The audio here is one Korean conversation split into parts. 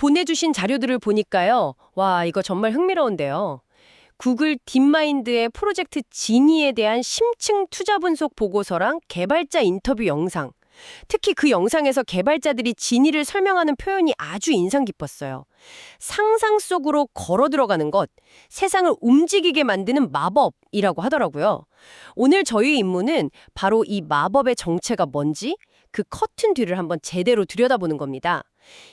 보내주신 자료들을 보니까요. 와, 이거 정말 흥미로운데요. 구글 딥마인드의 프로젝트 지니에 대한 심층 투자 분석 보고서랑 개발자 인터뷰 영상. 특히 그 영상에서 개발자들이 지니를 설명하는 표현이 아주 인상 깊었어요. 상상 속으로 걸어 들어가는 것, 세상을 움직이게 만드는 마법이라고 하더라고요. 오늘 저희 임무는 바로 이 마법의 정체가 뭔지 그 커튼 뒤를 한번 제대로 들여다보는 겁니다.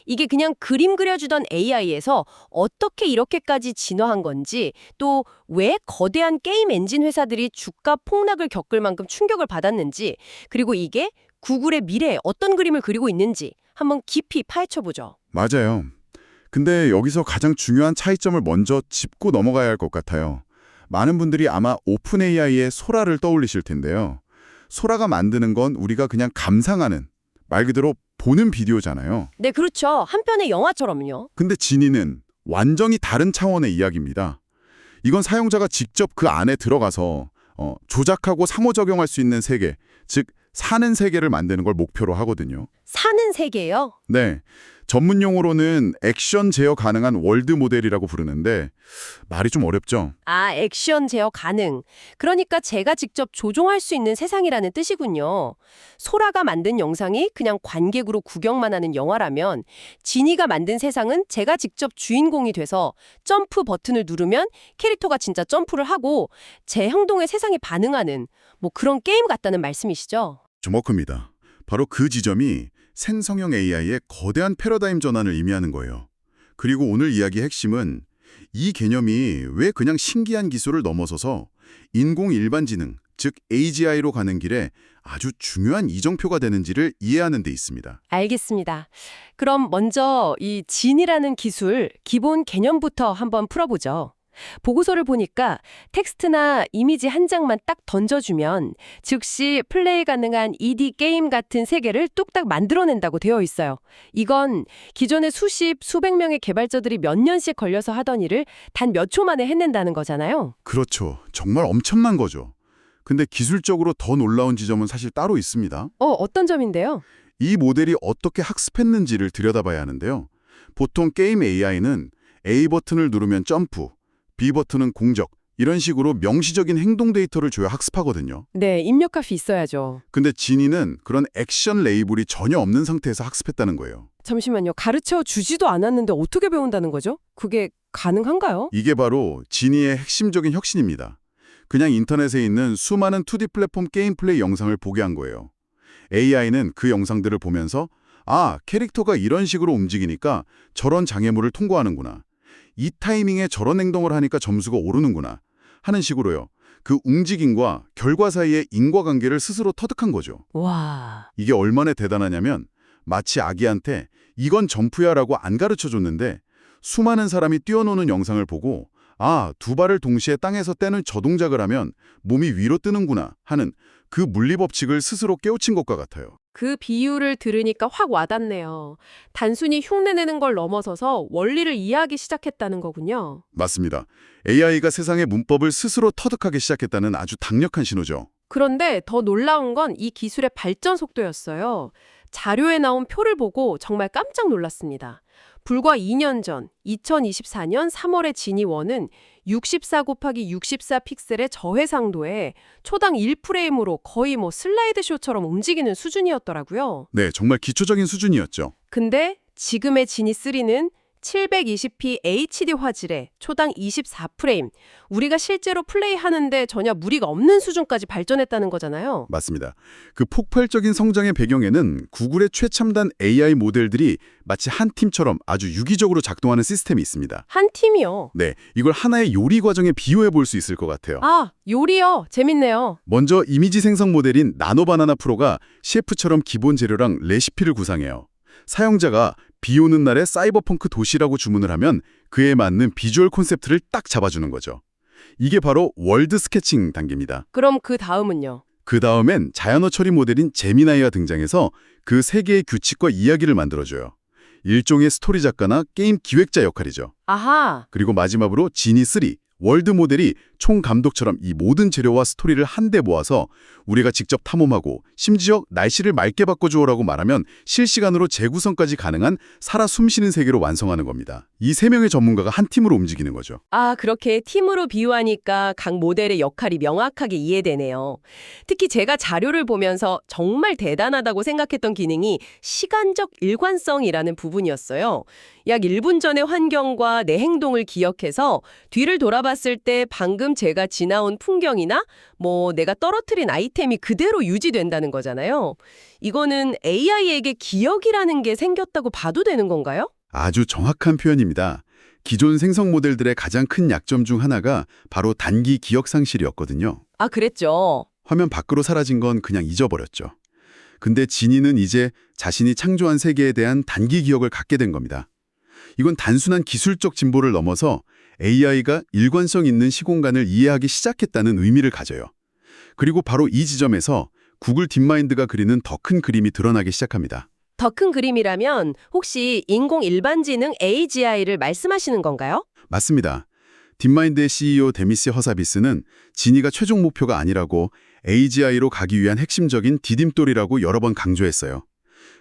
이게 그냥 그림 그려주던 AI에서 어떻게 이렇게까지 진화한 건지, 또 왜 거대한 게임 엔진 회사들이 주가 폭락을 겪을 만큼 충격을 받았는지, 그리고 이게 구글의 미래에 어떤 그림을 그리고 있는지 한번 깊이 파헤쳐보죠. 맞아요. 근데 여기서 가장 중요한 차이점을 먼저 짚고 넘어가야 할 것 같아요. 많은 분들이 아마 오픈 AI의 소라를 떠올리실 텐데요. 소라가 만드는 건 우리가 그냥 감상하는, 말 그대로 보는 비디오잖아요. 네, 그렇죠. 한편의 영화처럼요. 근데 지니는 완전히 다른 차원의 이야기입니다. 이건 사용자가 직접 그 안에 들어가서 조작하고 상호작용할 수 있는 세계, 즉 사는 세계를 만드는 걸 목표로 하거든요. 사는 세계요? 네, 전문 용어로는 액션 제어 가능한 월드 모델이라고 부르는데 말이 좀 어렵죠? 아, 액션 제어 가능. 그러니까 제가 직접 조종할 수 있는 세상이라는 뜻이군요. 소라가 만든 영상이 그냥 관객으로 구경만 하는 영화라면 지니가 만든 세상은 제가 직접 주인공이 돼서 점프 버튼을 누르면 캐릭터가 진짜 점프를 하고 제 행동에 세상이 반응하는 뭐 그런 게임 같다는 말씀이시죠? 정확합니다. 바로 그 지점이 생성형 AI의 거대한 패러다임 전환을 의미하는 거예요. 그리고 오늘 이야기의 핵심은 이 개념이 왜 그냥 신기한 기술을 넘어서서 인공 일반지능, 즉 AGI로 가는 길에 아주 중요한 이정표가 되는지를 이해하는 데 있습니다. 알겠습니다. 그럼 먼저 이 진이라는 기술 기본 개념부터 한번 풀어보죠. 보고서를 보니까 텍스트나 이미지 한 장만 딱 던져주면 즉시 플레이 가능한 2D 게임 같은 세계를 뚝딱 만들어낸다고 되어 있어요. 이건 기존의 수십, 수백 명의 개발자들이 몇 년씩 걸려서 하던 일을 단 몇 초 만에 해낸다는 거잖아요. 그렇죠. 정말 엄청난 거죠. 근데 기술적으로 더 놀라운 지점은 사실 따로 있습니다. 어떤 점인데요? 이 모델이 어떻게 학습했는지를 들여다봐야 하는데요. 보통 게임 AI는 A 버튼을 누르면 점프, B 버튼은 공적, 이런 식으로 명시적인 행동 데이터를 줘야 학습하거든요. 네, 입력값이 있어야죠. 근데 지니는 그런 액션 레이블이 전혀 없는 상태에서 학습했다는 거예요. 잠시만요. 가르쳐 주지도 않았는데 어떻게 배운다는 거죠? 그게 가능한가요? 이게 바로 지니의 핵심적인 혁신입니다. 그냥 인터넷에 있는 수많은 2D 플랫폼 게임 플레이 영상을 보게 한 거예요. AI는 그 영상들을 보면서 캐릭터가 이런 식으로 움직이니까 저런 장애물을 통과하는구나. 이 타이밍에 저런 행동을 하니까 점수가 오르는구나 하는 식으로요. 그 움직임과 결과 사이의 인과관계를 스스로 터득한 거죠. 와. 이게 얼마나 대단하냐면 마치 아기한테 이건 점프야라고 안 가르쳐줬는데 수많은 사람이 뛰어노는 영상을 보고 두 발을 동시에 땅에서 떼는 저 동작을 하면 몸이 위로 뜨는구나 하는 그 물리법칙을 스스로 깨우친 것과 같아요. 그 비유를 들으니까 확 와닿네요. 단순히 흉내내는 걸 넘어서서 원리를 이해하기 시작했다는 거군요. 맞습니다. AI가 세상의 문법을 스스로 터득하기 시작했다는 아주 강력한 신호죠. 그런데 더 놀라운 건 이 기술의 발전 속도였어요. 자료에 나온 표를 보고 정말 깜짝 놀랐습니다. 불과 2년 전 2024년 3월에 지니1은 64 곱하기 64 픽셀의 저해상도에 초당 1프레임으로 거의 슬라이드 쇼처럼 움직이는 수준이었더라고요. 네, 정말 기초적인 수준이었죠. 근데 지금의 지니3는 720p HD 화질에 초당 24프레임, 우리가 실제로 플레이하는데 전혀 무리가 없는 수준까지 발전했다는 거잖아요. 맞습니다. 그 폭발적인 성장의 배경에는 구글의 최첨단 AI 모델들이 마치 한 팀처럼 아주 유기적으로 작동하는 시스템이 있습니다. 한 팀이요? 네, 이걸 하나의 요리 과정에 비유해 볼 수 있을 것 같아요. 요리요? 재밌네요. 먼저 이미지 생성 모델인 나노바나나 프로가 셰프처럼 기본 재료랑 레시피를 구상해요. 사용자가 비 오는 날에 사이버펑크 도시라고 주문을 하면 그에 맞는 비주얼 콘셉트를 딱 잡아주는 거죠. 이게 바로 월드 스케칭 단계입니다. 그럼 그 다음은요? 그 다음엔 자연어 처리 모델인 제미나이가 등장해서 그 세계의 규칙과 이야기를 만들어줘요. 일종의 스토리 작가나 게임 기획자 역할이죠. 아하. 그리고 마지막으로 지니3, 월드 모델이 총감독처럼 이 모든 재료와 스토리를 한데 모아서 우리가 직접 탐험하고 심지어 날씨를 맑게 바꿔주오라고 말하면 실시간으로 재구성까지 가능한 살아 숨쉬는 세계로 완성하는 겁니다. 이 세 명의 전문가가 한 팀으로 움직이는 거죠. 아, 그렇게 팀으로 비유하니까 각 모델의 역할이 명확하게 이해되네요. 특히 제가 자료를 보면서 정말 대단하다고 생각했던 기능이 시간적 일관성이라는 부분이었어요. 약 1분 전의 환경과 내 행동을 기억해서 뒤를 돌아봤을 때 방금 제가 지나온 풍경이나 내가 떨어뜨린 아이템이 그대로 유지된다는 거잖아요. 이거는 AI에게 기억이라는 게 생겼다고 봐도 되는 건가요? 아주 정확한 표현입니다. 기존 생성 모델들의 가장 큰 약점 중 하나가 바로 단기 기억 상실이었거든요. 아, 그랬죠. 화면 밖으로 사라진 건 그냥 잊어버렸죠. 근데 지니는 이제 자신이 창조한 세계에 대한 단기 기억을 갖게 된 겁니다. 이건 단순한 기술적 진보를 넘어서 AI가 일관성 있는 시공간을 이해하기 시작했다는 의미를 가져요. 그리고 바로 이 지점에서 구글 딥마인드가 그리는 더 큰 그림이 드러나기 시작합니다. 더 큰 그림이라면 혹시 인공 일반지능 AGI를 말씀하시는 건가요? 맞습니다. 딥마인드의 CEO 데미스 허사비스는 지니가 최종 목표가 아니라고 AGI로 가기 위한 핵심적인 디딤돌이라고 여러 번 강조했어요.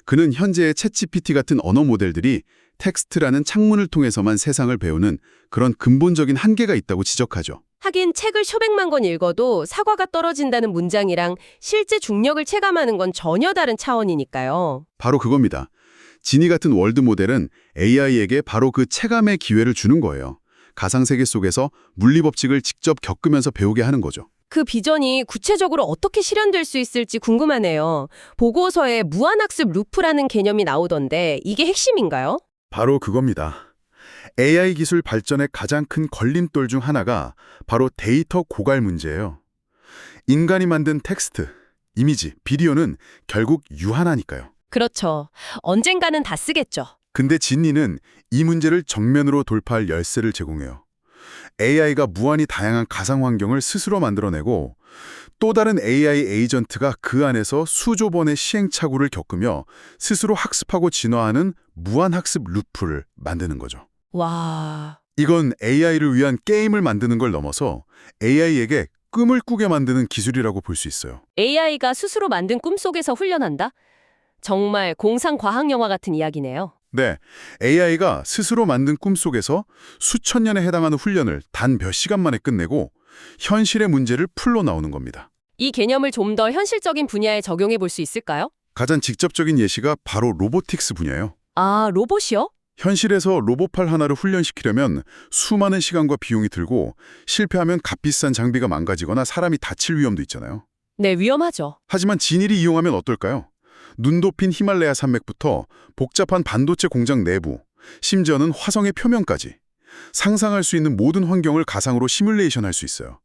그는 현재의 챗GPT 같은 언어 모델들이 텍스트라는 창문을 통해서만 세상을 배우는 그런 근본적인 한계가 있다고 지적하죠. 하긴 책을 수백만 권 읽어도 사과가 떨어진다는 문장이랑 실제 중력을 체감하는 건 전혀 다른 차원이니까요. 바로 그겁니다. 지니 같은 월드 모델은 AI에게 바로 그 체감의 기회를 주는 거예요. 가상세계 속에서 물리법칙을 직접 겪으면서 배우게 하는 거죠. 그 비전이 구체적으로 어떻게 실현될 수 있을지 궁금하네요. 보고서에 무한학습 루프라는 개념이 나오던데 이게 핵심인가요? 바로 그겁니다. AI 기술 발전의 가장 큰 걸림돌 중 하나가 바로 데이터 고갈 문제예요. 인간이 만든 텍스트, 이미지, 비디오는 결국 유한하니까요. 그렇죠. 언젠가는 다 쓰겠죠. 근데 진니는 이 문제를 정면으로 돌파할 열쇠를 제공해요. AI가 무한히 다양한 가상 환경을 스스로 만들어내고 또 다른 AI 에이전트가 그 안에서 수조 번의 시행착오를 겪으며 스스로 학습하고 진화하는 무한학습 루프를 만드는 거죠. 와... 이건 AI를 위한 게임을 만드는 걸 넘어서 AI에게 꿈을 꾸게 만드는 기술이라고 볼 수 있어요. AI가 스스로 만든 꿈속에서 훈련한다? 정말 공상 과학 영화 같은 이야기네요. 네, AI가 스스로 만든 꿈속에서 수천 년에 해당하는 훈련을 단 몇 시간 만에 끝내고 현실의 문제를 풀러 나오는 겁니다. 이 개념을 좀 더 현실적인 분야에 적용해 볼 수 있을까요? 가장 직접적인 예시가 바로 로보틱스 분야예요. 아, 로봇이요? 현실에서 로봇팔 하나를 훈련시키려면 수많은 시간과 비용이 들고 실패하면 값비싼 장비가 망가지거나 사람이 다칠 위험도 있잖아요. 네, 위험하죠. 하지만 진일이 이용하면 어떨까요? 눈 높인 히말라야 산맥부터 복잡한 반도체 공장 내부, 심지어는 화성의 표면까지 상상할 수 있는 모든 환경을 가상으로 시뮬레이션할 수 있어요.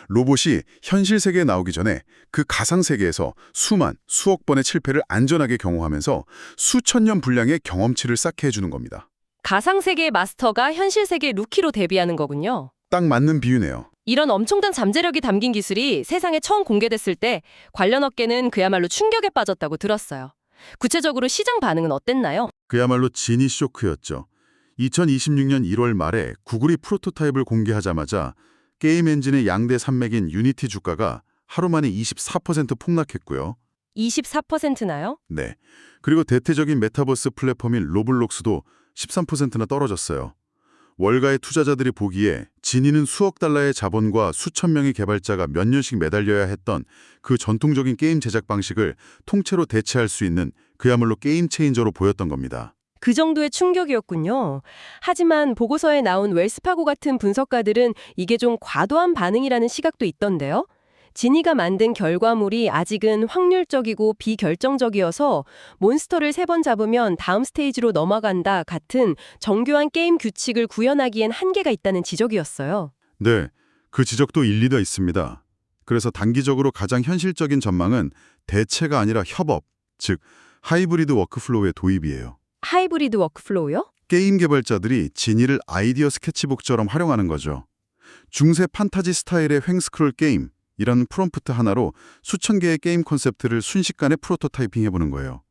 로봇이 현실 세계에 나오기 전에 그 가상 세계에서 수억 번의 실패를 안전하게 경험하면서 수천 년 분량의 경험치를 쌓게 해주는 겁니다. 가상세계의 마스터가 현실세계 루키로 데뷔하는 거군요. 딱 맞는 비유네요. 이런 엄청난 잠재력이 담긴 기술이 세상에 처음 공개됐을 때 관련 업계는 그야말로 충격에 빠졌다고 들었어요. 구체적으로 시장 반응은 어땠나요? 그야말로 진이 쇼크였죠. 2026년 1월 말에 구글이 프로토타입을 공개하자마자 게임 엔진의 양대 산맥인 유니티 주가가 하루 만에 24% 폭락했고요. 24%나요? 네. 그리고 대표적인 메타버스 플랫폼인 로블록스도 13%나 떨어졌어요. 월가의 투자자들이 보기에 진이는 수억 달러의 자본과 수천 명의 개발자가 몇 년씩 매달려야 했던 그 전통적인 게임 제작 방식을 통째로 대체할 수 있는 그야말로 게임 체인저로 보였던 겁니다. 그 정도의 충격이었군요. 하지만 보고서에 나온 웰스파고 같은 분석가들은 이게 좀 과도한 반응이라는 시각도 있던데요. 지니가 만든 결과물이 아직은 확률적이고 비결정적이어서 몬스터를 3번 잡으면 다음 스테이지로 넘어간다 같은 정교한 게임 규칙을 구현하기엔 한계가 있다는 지적이었어요. 네, 그 지적도 일리가 있습니다. 그래서 단기적으로 가장 현실적인 전망은 대체가 아니라 협업, 즉 하이브리드 워크플로우의 도입이에요. 하이브리드 워크플로우요? 게임 개발자들이 진이를 아이디어 스케치북처럼 활용하는 거죠. 중세 판타지 스타일의 횡스크롤 게임, 이런 프롬프트 하나로 수천 개의 게임 콘셉트를 순식간에 프로토타이핑 해보는 거예요.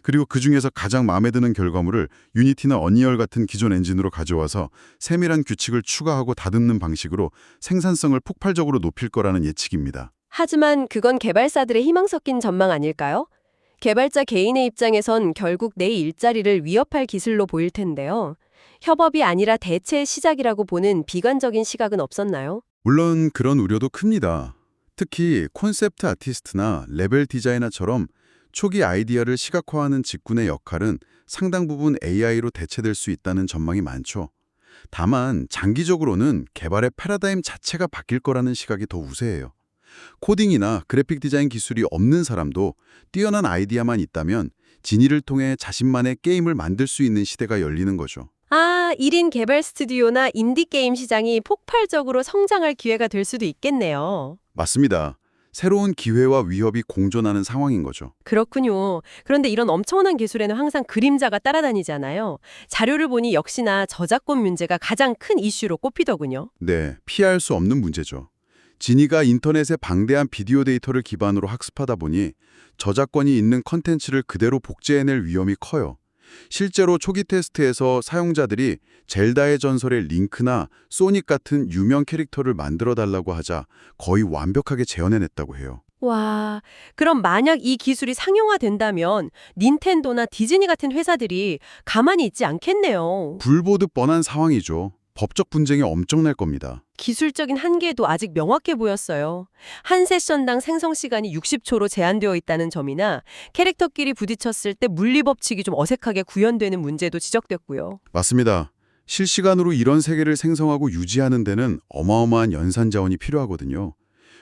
그리고 그중에서 가장 마음에 드는 결과물을 유니티나 언리얼 같은 기존 엔진으로 가져와서 세밀한 규칙을 추가하고 다듬는 방식으로 생산성을 폭발적으로 높일 거라는 예측입니다. 하지만 그건 개발사들의 희망 섞인 전망 아닐까요? 개발자 개인의 입장에선 결국 내 일자리를 위협할 기술로 보일 텐데요. 협업이 아니라 대체의 시작이라고 보는 비관적인 시각은 없었나요? 물론 그런 우려도 큽니다. 특히 콘셉트 아티스트나 레벨 디자이너처럼 초기 아이디어를 시각화하는 직군의 역할은 상당 부분 AI로 대체될 수 있다는 전망이 많죠. 다만 장기적으로는 개발의 패러다임 자체가 바뀔 거라는 시각이 더 우세해요. 코딩이나 그래픽 디자인 기술이 없는 사람도 뛰어난 아이디어만 있다면 진이를 통해 자신만의 게임을 만들 수 있는 시대가 열리는 거죠. 1인 개발 스튜디오나 인디게임 시장이 폭발적으로 성장할 기회가 될 수도 있겠네요. 맞습니다. 새로운 기회와 위협이 공존하는 상황인 거죠. 그렇군요. 그런데 이런 엄청난 기술에는 항상 그림자가 따라다니잖아요. 자료를 보니 역시나 저작권 문제가 가장 큰 이슈로 꼽히더군요. 네, 피할 수 없는 문제죠. 지니가 인터넷의 방대한 비디오 데이터를 기반으로 학습하다 보니 저작권이 있는 컨텐츠를 그대로 복제해낼 위험이 커요. 실제로 초기 테스트에서 사용자들이 젤다의 전설의 링크나 소닉 같은 유명 캐릭터를 만들어달라고 하자 거의 완벽하게 재현해냈다고 해요. 와, 그럼 만약 이 기술이 상용화된다면 닌텐도나 디즈니 같은 회사들이 가만히 있지 않겠네요. 불보듯 뻔한 상황이죠. 법적 분쟁이 엄청날 겁니다. 기술적인 한계도 아직 명확해 보였어요. 한 세션당 생성 시간이 60초로 제한되어 있다는 점이나 캐릭터끼리 부딪혔을 때 물리법칙이 좀 어색하게 구현되는 문제도 지적됐고요. 맞습니다. 실시간으로 이런 세계를 생성하고 유지하는 데는 어마어마한 연산 자원이 필요하거든요.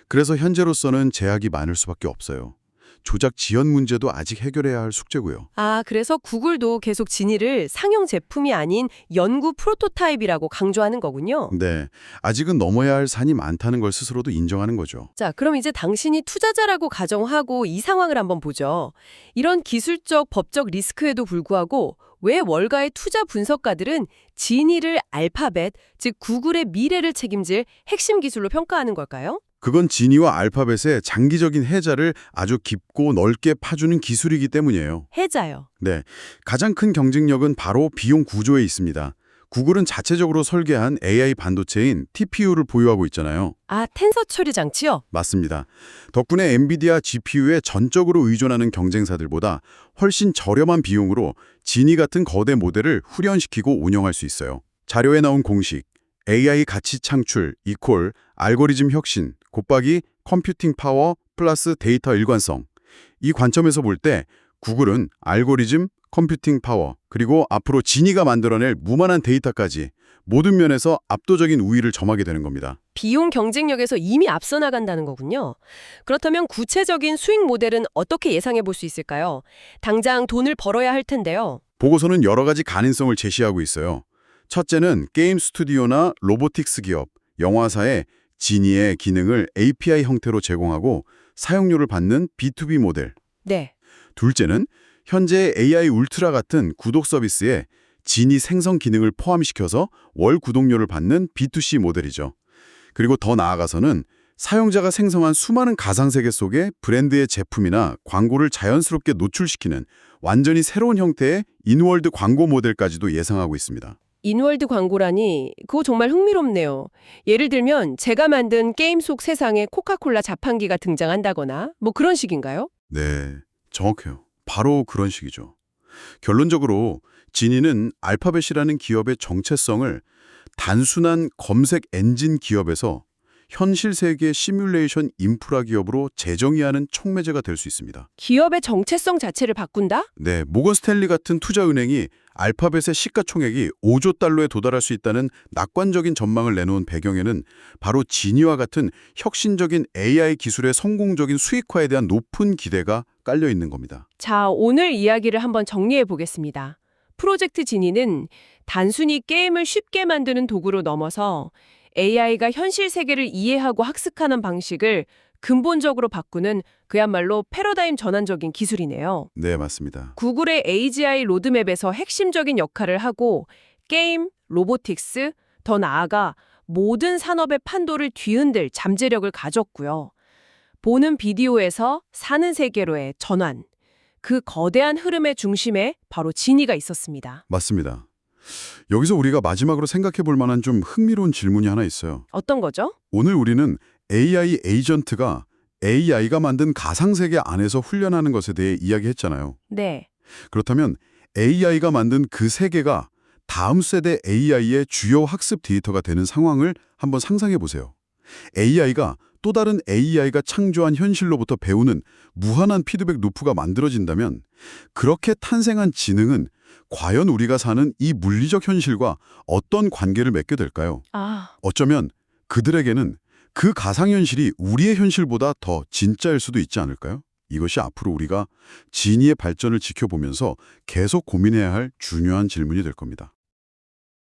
그래서 현재로서는 제약이 많을 수밖에 없어요. 조작 지연 문제도 아직 해결해야 할 숙제고요. 그래서 구글도 계속 지니를 상용 제품이 아닌 연구 프로토타입이라고 강조하는 거군요. 네, 아직은 넘어야 할 산이 많다는 걸 스스로도 인정하는 거죠. 자, 그럼 이제 당신이 투자자라고 가정하고 이 상황을 한번 보죠. 이런 기술적, 법적 리스크에도 불구하고 왜 월가의 투자 분석가들은 지니를 알파벳, 즉 구글의 미래를 책임질 핵심 기술로 평가하는 걸까요? 그건 지니와 알파벳의 장기적인 해자를 아주 깊고 넓게 파주는 기술이기 때문이에요. 해자요. 네, 가장 큰 경쟁력은 바로 비용 구조에 있습니다. 구글은 자체적으로 설계한 AI 반도체인 TPU를 보유하고 있잖아요. 텐서 처리 장치요? 맞습니다. 덕분에 엔비디아 GPU에 전적으로 의존하는 경쟁사들보다 훨씬 저렴한 비용으로 지니 같은 거대 모델을 후련시키고 운영할 수 있어요. 자료에 나온 공식, AI 가치 창출 이퀄 알고리즘 혁신 곱하기 컴퓨팅 파워 플러스 데이터 일관성. 이 관점에서 볼 때 구글은 알고리즘, 컴퓨팅 파워, 그리고 앞으로 지니가 만들어낼 무한한 데이터까지 모든 면에서 압도적인 우위를 점하게 되는 겁니다. 비용 경쟁력에서 이미 앞서 나간다는 거군요. 그렇다면 구체적인 수익 모델은 어떻게 예상해 볼 수 있을까요? 당장 돈을 벌어야 할 텐데요. 보고서는 여러 가지 가능성을 제시하고 있어요. 첫째는 게임 스튜디오나 로보틱스 기업, 영화사에 지니의 기능을 API 형태로 제공하고 사용료를 받는 B2B 모델. 네. 둘째는 현재 AI 울트라 같은 구독 서비스에 지니 생성 기능을 포함시켜서 월 구독료를 받는 B2C 모델이죠. 그리고 더 나아가서는 사용자가 생성한 수많은 가상세계 속에 브랜드의 제품이나 광고를 자연스럽게 노출시키는 완전히 새로운 형태의 인월드 광고 모델까지도 예상하고 있습니다. 인월드 광고라니 그거 정말 흥미롭네요. 예를 들면 제가 만든 게임 속 세상에 코카콜라 자판기가 등장한다거나 뭐 그런 식인가요? 네, 정확해요. 바로 그런 식이죠. 결론적으로 지니는 알파벳이라는 기업의 정체성을 단순한 검색 엔진 기업에서 현실 세계 시뮬레이션 인프라 기업으로 재정의하는 촉매제가 될 수 있습니다. 기업의 정체성 자체를 바꾼다? 네, 모건 스탠리 같은 투자은행이 알파벳의 시가총액이 5조 달러에 도달할 수 있다는 낙관적인 전망을 내놓은 배경에는 바로 지니와 같은 혁신적인 AI 기술의 성공적인 수익화에 대한 높은 기대가 깔려 있는 겁니다. 자, 오늘 이야기를 한번 정리해 보겠습니다. 프로젝트 지니는 단순히 게임을 쉽게 만드는 도구로 넘어서 AI가 현실 세계를 이해하고 학습하는 방식을 근본적으로 바꾸는 그야말로 패러다임 전환적인 기술이네요. 네, 맞습니다. 구글의 AGI 로드맵에서 핵심적인 역할을 하고 게임, 로보틱스, 더 나아가 모든 산업의 판도를 뒤흔들 잠재력을 가졌고요. 보는 비디오에서 사는 세계로의 전환, 그 거대한 흐름의 중심에 바로 지니가 있었습니다. 맞습니다. 여기서 우리가 마지막으로 생각해 볼 만한 좀 흥미로운 질문이 하나 있어요. 어떤 거죠? 오늘 우리는 AI 에이전트가 AI가 만든 가상세계 안에서 훈련하는 것에 대해 이야기했잖아요. 네. 그렇다면 AI가 만든 그 세계가 다음 세대 AI의 주요 학습 데이터가 되는 상황을 한번 상상해 보세요. AI가 또 다른 AI가 창조한 현실로부터 배우는 무한한 피드백 루프가 만들어진다면 그렇게 탄생한 지능은 과연 우리가 사는 이 물리적 현실과 어떤 관계를 맺게 될까요? 아, 어쩌면 그들에게는 그 가상현실이 우리의 현실보다 더 진짜일 수도 있지 않을까요? 이것이 앞으로 우리가 진이의 발전을 지켜보면서 계속 고민해야 할 중요한 질문이 될 겁니다.